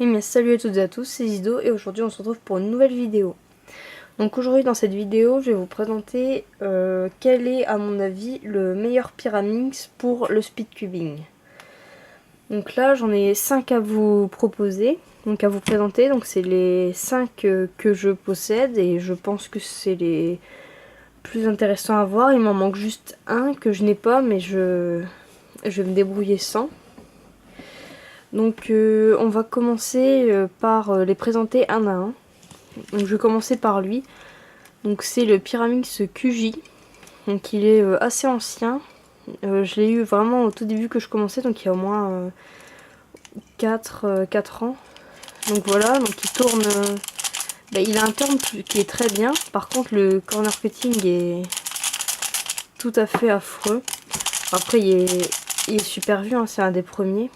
Et bien salut à toutes et à tous, c'est Zido et aujourd'hui on se retrouve pour une nouvelle vidéo. Donc aujourd'hui dans cette vidéo je vais vous présenter quel est à mon avis le meilleur Pyraminx pour le speedcubing. Donc là j'en ai 5 à vous proposer, donc à vous présenter, donc c'est les 5 que je possède et je pense que c'est les plus intéressants à voir. Il m'en manque juste un que je n'ai pas mais je vais me débrouiller sans. Donc on va commencer par les présenter un à un. Donc je vais commencer par lui. Donc c'est le Pyraminx QJ. Donc il est assez ancien. Je l'ai eu vraiment au tout début que je commençais, donc il y a au moins 4 ans. Donc voilà, donc il tourne... il a un turn qui est très bien. Par contre le corner cutting est tout à fait affreux. Après il est super vieux, hein, c'est un des premiers.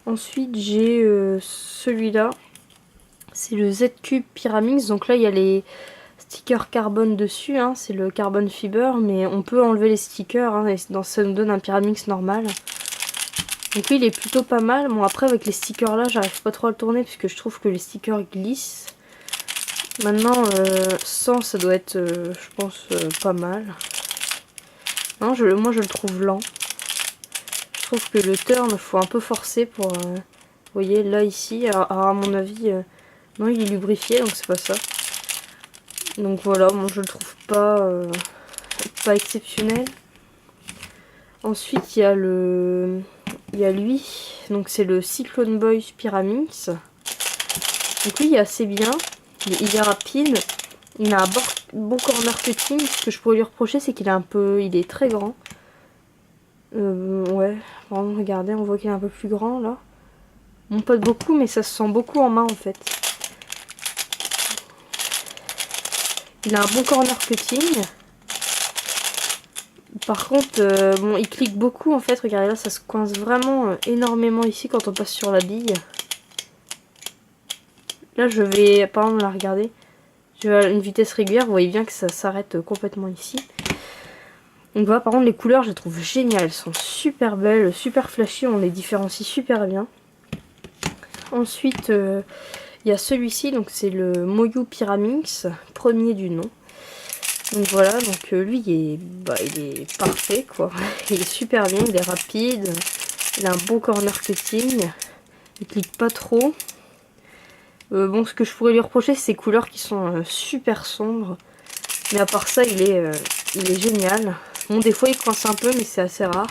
Ensuite j'ai celui-là, c'est le Z-Cube Pyraminx, donc là il y a les stickers carbone dessus, hein, c'est le carbone fiber, mais on peut enlever les stickers, hein, et ça nous donne un Pyraminx normal. Donc lui il est plutôt pas mal. Bon après avec les stickers là j'arrive pas trop à le tourner puisque je trouve que les stickers glissent. Maintenant sans ça doit être je pense pas mal. Non, moi je le trouve lent. Je trouve que le turn faut un peu forcer pour... vous voyez là ici, alors, à mon avis, non il est lubrifié donc c'est pas ça. Donc voilà, moi je le trouve pas exceptionnel. Ensuite il y a lui, donc c'est le Cyclone Boy Pyraminx. Donc lui il est assez bien, il est rapide, il a un bon corner cutting. Ce que je pourrais lui reprocher c'est qu'il il est très grand. Ouais, vraiment, regardez, on voit qu'il est un peu plus grand là. Bon, pas de beaucoup, mais ça se sent beaucoup en main en fait. Il a un bon corner cutting. Par contre, bon, il clique beaucoup en fait. Regardez là, ça se coince vraiment énormément ici quand on passe sur la bille. Là, je vais, par exemple, la regarder. Je vais à une vitesse régulière. Vous voyez bien que ça s'arrête complètement ici. Donc voilà, par contre, les couleurs, je les trouve géniales. Elles sont super belles, super flashy. On les différencie super bien. Ensuite, il y a celui-ci. Donc c'est le Moyu Pyraminx, premier du nom. Donc voilà, donc lui il est parfait quoi. Il est super bien, il est rapide, il a un bon corner cutting, il clique pas trop. Bon, ce que je pourrais lui reprocher c'est ses couleurs qui sont super sombres. Mais à part ça il est génial. Bon, des fois il coince un peu mais c'est assez rare.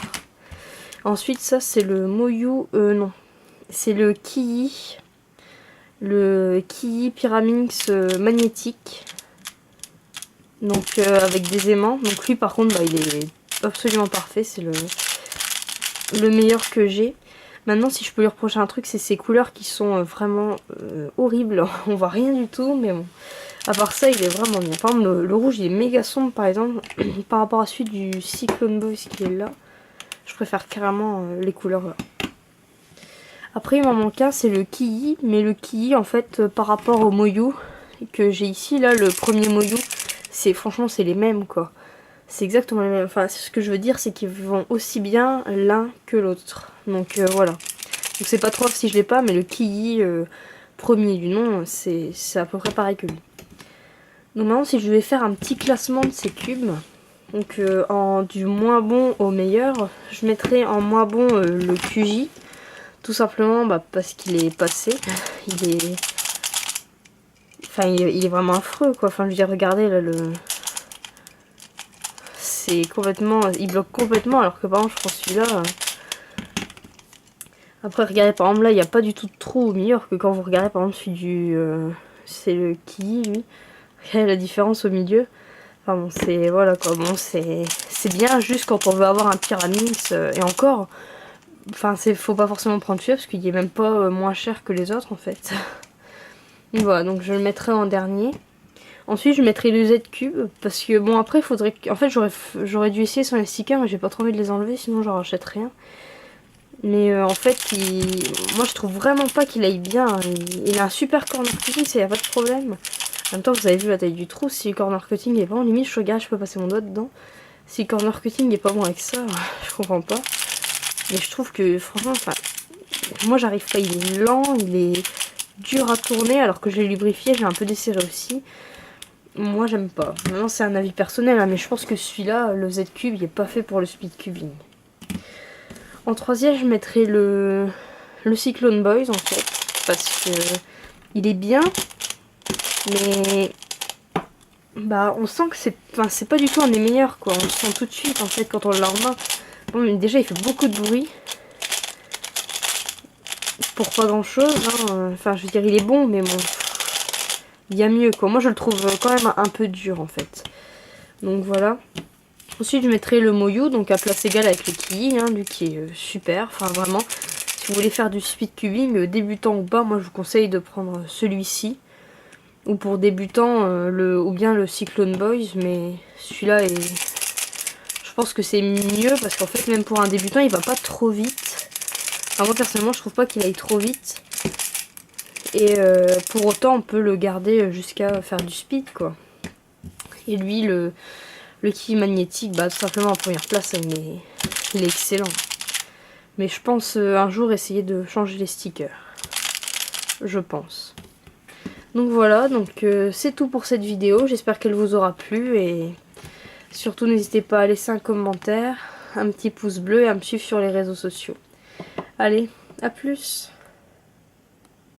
Ensuite ça c'est le Moyu, non, c'est le Kiyi. Le Kiyi Pyraminx magnétique. Donc avec des aimants. Donc lui par contre il est absolument parfait. C'est le meilleur que j'ai. Maintenant si je peux lui reprocher un truc c'est ses couleurs qui sont vraiment horribles. On voit rien du tout mais bon. À part ça il est vraiment bien. Par exemple le rouge il est méga sombre par exemple. Par rapport à celui du Cyclone Boy qui est là. Je préfère carrément les couleurs là. Après il m'en manque un, c'est le Kiyi. Mais le Kiyi en fait par rapport au Moyu que j'ai ici là, le premier Moyu, franchement c'est les mêmes quoi. C'est exactement les mêmes. Enfin ce que je veux dire c'est qu'ils vont aussi bien l'un que l'autre. Donc voilà. Donc c'est pas trop grave si je l'ai pas, mais le Kiyi premier du nom c'est à peu près pareil que lui. Donc maintenant si je vais faire un petit classement de ces cubes, donc du moins bon au meilleur, je mettrai en moins bon le QJ. Tout simplement parce qu'il est passé. Il est vraiment affreux quoi. Enfin je veux dire regardez là c'est complètement... Il bloque complètement alors que par exemple je prends celui-là. Après regardez par exemple là il n'y a pas du tout de trou au milieu alors que quand vous regardez par exemple celui du... c'est le Kiyi lui. Regardez la différence au milieu. Enfin bon c'est... Voilà quoi. Bon c'est bien juste quand on veut avoir un Pyraminx et encore... Enfin faut pas forcément prendre celui-là parce qu'il est même pas moins cher que les autres en fait. Donc voilà, donc je le mettrai en dernier. Ensuite je mettrai le Z-Cube parce que bon après il faudrait que... En fait j'aurais dû essayer sans les stickers mais j'ai pas trop envie de les enlever sinon j'en rachète rien. Mais en fait moi je trouve vraiment pas qu'il aille bien. Il a un super corner cutting, ça y a pas de problème. En même temps vous avez vu la taille du trou, si le corner cutting est vraiment limite je regarde, je peux passer mon doigt dedans. Si le corner cutting est pas bon avec ça, je comprends pas. Mais je trouve que franchement, enfin, Moi j'arrive pas, il est lent, il est dur à tourner alors que je l'ai lubrifié, j'ai un peu desserré aussi. Moi j'aime pas. Maintenant c'est un avis personnel, hein, mais je pense que celui-là, le Z-Cube, il est pas fait pour le speed cubing. En troisième, je mettrai le Cyclone Boys en fait, parce que il est bien, mais bah on sent que c'est pas du tout un des meilleurs quoi. On le sent tout de suite en fait quand on l'a en main. Bon, mais déjà il fait beaucoup de bruit pour pas grand chose. Hein. Enfin je veux dire il est bon, mais bon, il y a mieux quoi. Moi je le trouve quand même un peu dur en fait. Donc voilà. Ensuite je mettrai le Moyu, donc à place égale avec le Kii, hein, lui qui est super. Enfin vraiment, si vous voulez faire du speed cubing, débutant ou pas, moi je vous conseille de prendre celui-ci. Ou pour débutants, ou bien le Cyclone Boys, mais celui-là est... Je pense que c'est mieux parce qu'en fait même pour un débutant il va pas trop vite. Enfin, moi personnellement je trouve pas qu'il aille trop vite. Et pour autant on peut le garder jusqu'à faire du speed quoi. Et lui le Kii magnétique, bah tout simplement en première place il est excellent. Mais je pense un jour essayer de changer les stickers. Je pense. Donc voilà, donc c'est tout pour cette vidéo. J'espère qu'elle vous aura plu et surtout n'hésitez pas à laisser un commentaire, un petit pouce bleu et à me suivre sur les réseaux sociaux. Allez, à plus!